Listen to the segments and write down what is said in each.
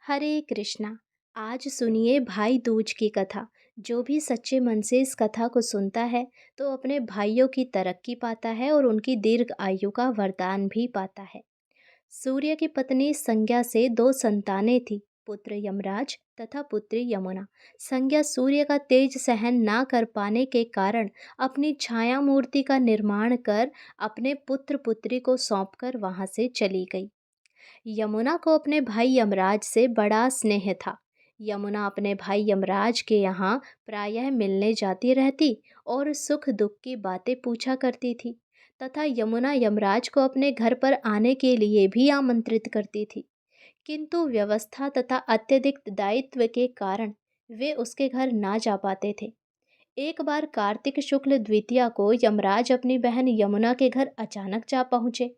हरे कृष्णा। आज सुनिए भाई दूज की कथा। जो भी सच्चे मन से इस कथा को सुनता है तो अपने भाइयों की तरक्की पाता है और उनकी दीर्घ आयु का वरदान भी पाता है। सूर्य की पत्नी संज्ञा से दो संतानें थी, पुत्र यमराज तथा पुत्री यमुना। संज्ञा सूर्य का तेज सहन ना कर पाने के कारण अपनी छाया मूर्ति का निर्माण कर अपने पुत्र पुत्री को सौंपकर वहां से चली गई। यमुना को अपने भाई यमराज से बड़ा स्नेह था। यमुना अपने भाई यमराज के यहाँ प्रायः मिलने जाती रहती और सुख दुख की बातें पूछा करती थी तथा यमुना यमराज को अपने घर पर आने के लिए भी आमंत्रित करती थी। किंतु व्यवस्था तथा अत्यधिक दायित्व के कारण वे उसके घर ना जा पाते थे। एक बार कार्तिक शुक्ल द्वितीया को यमराज अपनी बहन यमुना के घर अचानक जा पहुंचे।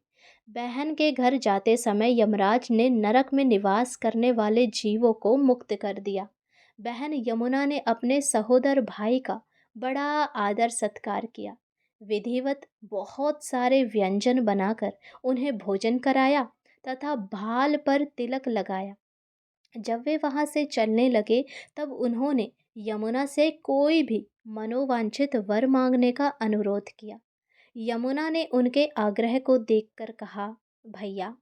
बहन के घर जाते समय यमराज ने नरक में निवास करने वाले जीवों को मुक्त कर दिया। बहन यमुना ने अपने सहोदर भाई का बड़ा आदर सत्कार किया। विधिवत बहुत सारे व्यंजन बनाकर उन्हें भोजन कराया तथा भाल पर तिलक लगाया। जब वे वहां से चलने लगे तब उन्होंने यमुना से कोई भी मनोवांछित वर मांगने का अनुरोध किया। यमुना ने उनके आग्रह को देखकर कहा, भैया,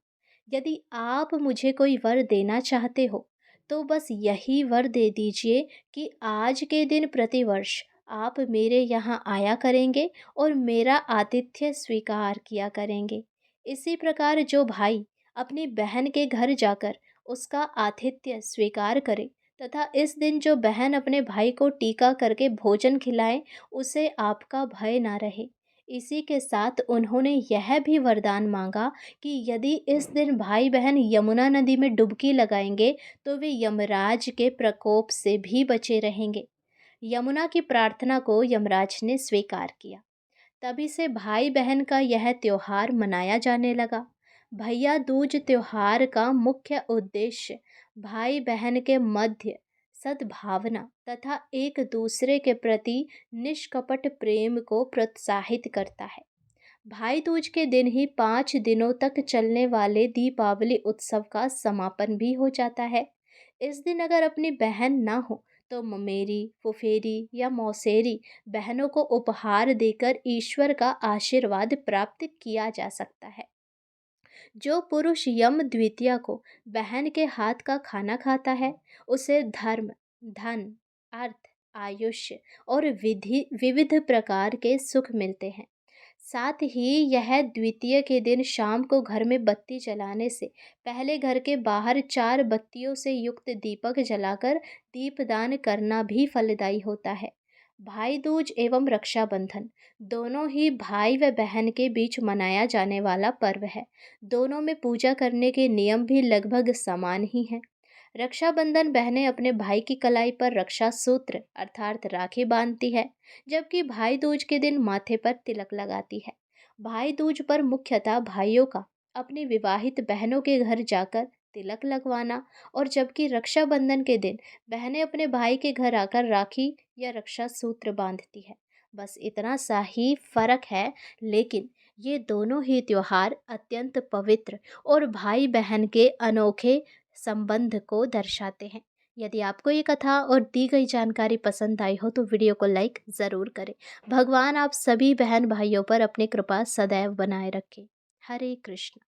यदि आप मुझे कोई वर देना चाहते हो तो बस यही वर दे दीजिए कि आज के दिन प्रतिवर्ष आप मेरे यहाँ आया करेंगे और मेरा आतिथ्य स्वीकार किया करेंगे। इसी प्रकार जो भाई अपनी बहन के घर जाकर उसका आतिथ्य स्वीकार करे तथा इस दिन जो बहन अपने भाई को टीका करके भोजन खिलाए, उसे आपका भय ना रहे। इसी के साथ उन्होंने यह भी वरदान मांगा कि यदि इस दिन भाई बहन यमुना नदी में डुबकी लगाएंगे तो वे यमराज के प्रकोप से भी बचे रहेंगे। यमुना की प्रार्थना को यमराज ने स्वीकार किया। तभी से भाई बहन का यह त्योहार मनाया जाने लगा। भैया दूज त्योहार का मुख्य उद्देश्य भाई बहन के मध्य सद्भावना तथा एक दूसरे के प्रति निष्कपट प्रेम को प्रोत्साहित करता है। भाई दूज के दिन ही 5 दिनों तक चलने वाले दीपावली उत्सव का समापन भी हो जाता है। इस दिन अगर अपनी बहन ना हो तो ममेरी, फुफेरी या मौसेरी बहनों को उपहार देकर ईश्वर का आशीर्वाद प्राप्त किया जा सकता है। जो पुरुष यम द्वितीया को बहन के हाथ का खाना खाता है उसे धर्म, धन, अर्थ, आयुष्य और विधि विविध प्रकार के सुख मिलते हैं। साथ ही यह द्वितीय के दिन शाम को घर में बत्ती जलाने से पहले घर के बाहर 4 बत्तियों से युक्त दीपक जलाकर दीपदान करना भी फलदायी होता है। भाई दूज एवं रक्षाबंधन दोनों ही भाई व बहन के बीच मनाया जाने वाला पर्व है। दोनों में पूजा करने के नियम भी लगभग समान ही हैं। रक्षाबंधन बहनें अपने भाई की कलाई पर रक्षा सूत्र अर्थात राखी बांधती है, जबकि भाई दूज के दिन माथे पर तिलक लगाती है। भाई दूज पर मुख्यतः भाइयों का अपनी विवाहित बहनों के घर जाकर तिलक लगवाना और जबकि रक्षाबंधन के दिन बहनें अपने भाई के घर आकर राखी या रक्षा सूत्र बांधती है। बस इतना सा ही फर्क है, लेकिन ये दोनों ही त्योहार अत्यंत पवित्र और भाई बहन के अनोखे संबंध को दर्शाते हैं। यदि आपको ये कथा और दी गई जानकारी पसंद आई हो तो वीडियो को लाइक ज़रूर करें। भगवान आप सभी बहन भाइयों पर अपनी कृपा सदैव बनाए रखें। हरे कृष्ण।